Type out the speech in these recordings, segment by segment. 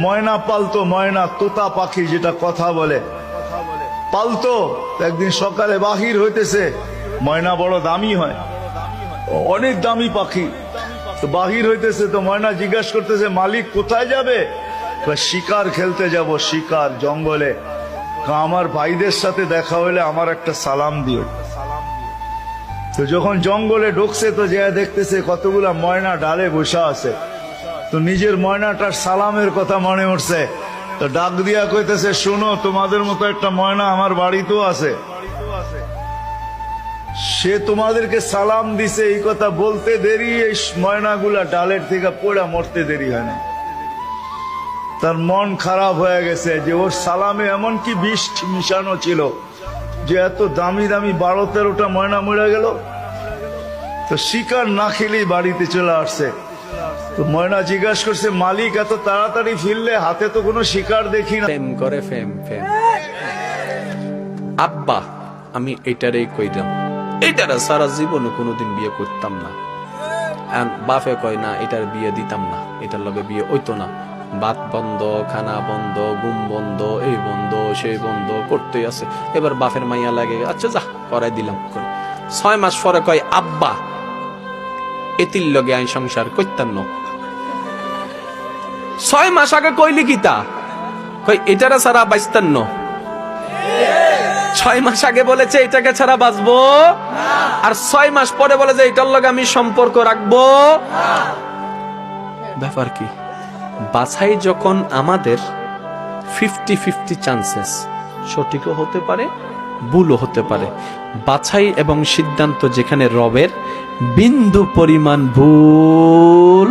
ময়না পালতো, ময়না তোতা পাখি যেটা কথা বলে পালতো। একদিন সকালে বাহির হইতেছে, ময়না বড় দামি হয়, অনেক দামি পাখি। তো বাহির হইতেছে, তো ময়না জিজ্ঞাসা করতেছে মালিক কোথায় যাবে? শিকার খেলতে যাব, শিকার জঙ্গলে। আমার ভাইদের সাথে দেখা হলে আমার একটা সালাম দিও। তো যখন জঙ্গলে ঢুকছে, তো যে দেখতেছে কতগুলা ময়না ডালে বসা আছে। তো নিজের ময়নাটার সালামের কথা মনে উঠছে, তো ডাক দিয়া কইতেছে, শুনো, তোমাদের মতো একটা ময়না আমার বাড়িতেও আছে। সে তোমাদেরকে সালাম দিছে, এই কথা বলতে দেরি এই ময়নাগুলা ডালের থেকে পড়া মরতে দেরি হয় না। তার মন খারাপ হয়ে গেছে যে ওর সালামে এমন কি বিষ মিশানো ছিল যে এত দামি দামি 12-13টা ময়না মরে গেল। তো শিকার না খেলেই বাড়িতে চলে আসছে। তো ময়না জিজ্ঞাসা করছে, মালিক এত তাড়াতাড়ি ফিরলে, হাতে তো কোনো শিকার দেখি না। ফেম করে ফেম ফেম। আব্বা আমি এটারই কইলাম, এটারা সারা জীবনে কোনোদিন বিয়ে করতাম না। বাপে কয় না এটার বিয়ে দিতাম না, এটার লগে বিয়ে হইতো না। ভাত বন্ধ, খানা বন্ধ, ঘুম বন্ধ, এই বন্ধ সেই বন্ধ করতেই আছে। এবার বাপের মাইয়া লাগে, আচ্ছা যা করাই দিলাম। 6 মাস পরে কয়, আব্বা এতির লগে আইন সংসার করতাম না। 6 মাস আগে কইলি কিতা? কই এটারা ছাড়া বাঁচতাম না। 6 মাস আগে বলেছে এটাকে ছাড়া বাঁচবো, আর 6 মাস পরে বলে যে এটার লগে আমি সম্পর্ক রাখবো। ব্যাপার কি? বাছাই যখন আমাদের 50-50 চান্সেস, সঠিকও হতে পারে ভুলও হতে পারে। বাছাই এবং সিদ্ধান্ত যেখানে রবের, বিন্দু পরিমাণ ভুল।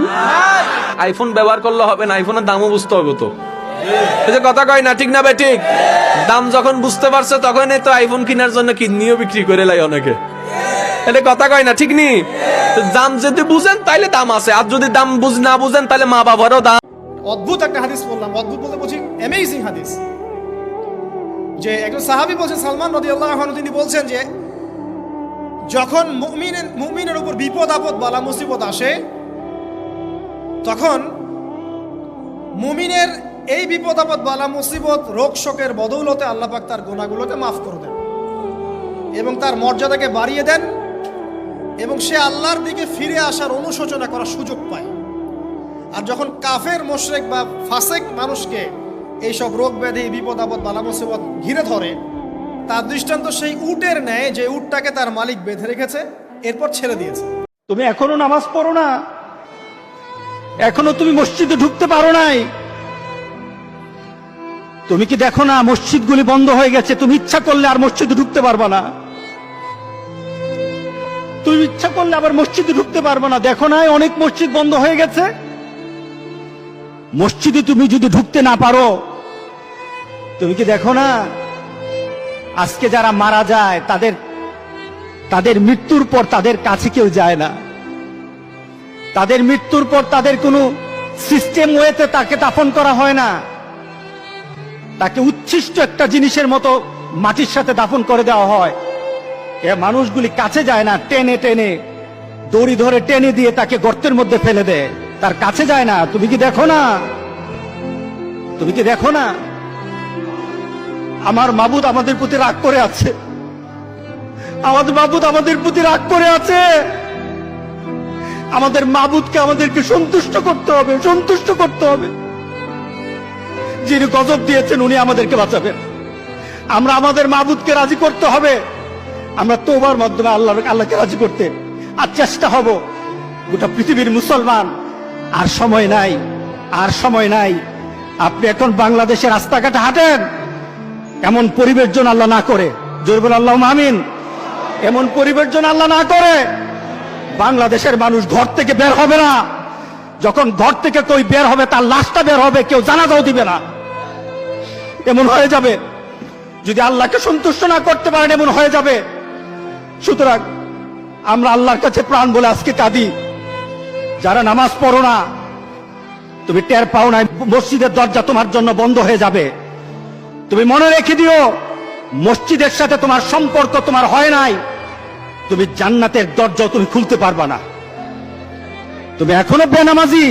আইফোন ব্যবহার করলে হবে না, আইফোনের দামও বুঝতে হবে। তো এই যে কথা কয় না, ঠিক না বে ঠিক? দাম যখন বুঝতে পারছে তখন তো আইফোন কেনার জন্য কিডনিও বিক্রি করে লাই অনেকে। এটা কথা কয় না, ঠিক নি? দাম যদি বুঝেন তাইলে দাম আছে, আর যদি দাম না বুঝেন তাহলে মা বাবারও দাম। অদ্ভুত একটা হাদিস বললাম, অদ্ভুত বলতে বলছি অ্যামেজিং হাদিস। যে একজন সাহাবী বলছেন, সালমান রাদিয়াল্লাহু আনহু, তিনি বলছেন যে যখন মুমিনের উপর বিপদ আপদ বালা মুসিবত আসে, তখন মুমিনের এই বিপদ আপদ বালা মুসিবত রোগ শোকের বদৌলতে আল্লাহ পাক তার গুনাহগুলোকে মাফ করে দেন এবং তার মর্যাদাকে বাড়িয়ে দেন, এবং সে আল্লাহর দিকে ফিরে আসার অনুশোচনা করার সুযোগ পায়। আর যখন কাফের মুশরিক বা ফাসেক মানুষকে এইসব রোগ ব্যাধি বিপদ আপদ বালা মুসিবত ঘিরে ধরে, তার দৃষ্টান্ত সেই উটের ন্যায় যে উটটাকে তার মালিক বেঁধে রেখেছে, এরপর ছেড়ে দিয়েছে। তুমি এখনো নামাজ পড়ো না, এখনো তুমি মসজিদে ঢুকতে পারো নাই। তুমি কি দেখো না মসজিদগুলি বন্ধ হয়ে গেছে? তুমি ইচ্ছা করলে আর মসজিদে ঢুকতে পারবা না, তুমি ইচ্ছা করলে আবার মসজিদে ঢুকতে পারবা না। দেখো না অনেক মসজিদ বন্ধ হয়ে গেছে। মসজিদে তুমি যদি ঢুকতে না পারো, তুমি কি দেখো না আজকে যারা মারা যায় তাদের মৃত্যুর পর তাদের কাছে কেউ যায় না। তাদের মৃত্যুর পর তাদের কোনো সিস্টেম ওয়েতে তাকে দাফন করা হয় না, তাকে উচ্ছিষ্ট একটা জিনিসের মতো মাটির সাথে দাফন করে দেওয়া হয়। এ মানুষগুলি কাছে যায় না, টেনে টেনে দড়ি ধরে টেনে দিয়ে তাকে গর্তের মধ্যে ফেলে দেয়, তার কাছে যায় না। তুমি কি দেখো না? তুমি কি দেখো না আমার মাবুদ আমাদের প্রতি রাগ করে আছে? আমাদের মাবুদ আমাদের প্রতি রাগ করে আছে। আমাদের মাবুদকে আমাদেরকে সন্তুষ্ট করতে হবে, সন্তুষ্ট করতে হবে। যিনি গজব দিয়েছেন উনি আমাদেরকে বাঁচাবেন। আমরা আমাদের মাবুদকে রাজি করতে হবে। আমরা তওবার মাধ্যমে আল্লাহকে রাজি করতে আর চেষ্টা হব। গোটা পৃথিবীর মুসলমান, আর সময় নাই, আর সময় নাই। আপনি এখন বাংলাদেশের রাস্তাঘাটে হাঁটেন, এমন পরিবেশ যেন আল্লাহ না করে, জোরে বলেন আল্লাহুম্মা আমিন। এমন পরিবেশ যেন আল্লাহ না করে বাংলাদেশের মানুষ ঘর থেকে বের হবে না। যখন ঘর থেকে কেউ বের হবে তার লাশটা বের হবে, কেউ জানাজাও দিবে না। এমন হয়ে যাবে যদি আল্লাহকে সন্তুষ্ট না করতে পারেন, এমন হয়ে যাবে। সুতরাং আমরা আল্লাহর কাছে প্রাণ বলে আজকে কাঁদি। যারা নামাজ পড়ো না, তুমি টের পাও না মসজিদের দরজা তোমার জন্য বন্ধ হয়ে যাবে। তুমি মনে রেখে দিও, মসজিদের সাথে তোমার সম্পর্ক তোমার হয় নাই, তুমি জান্নাতের দরজাও তুমি খুলতে পারবা না। তুমি এখনো বেনামাজি।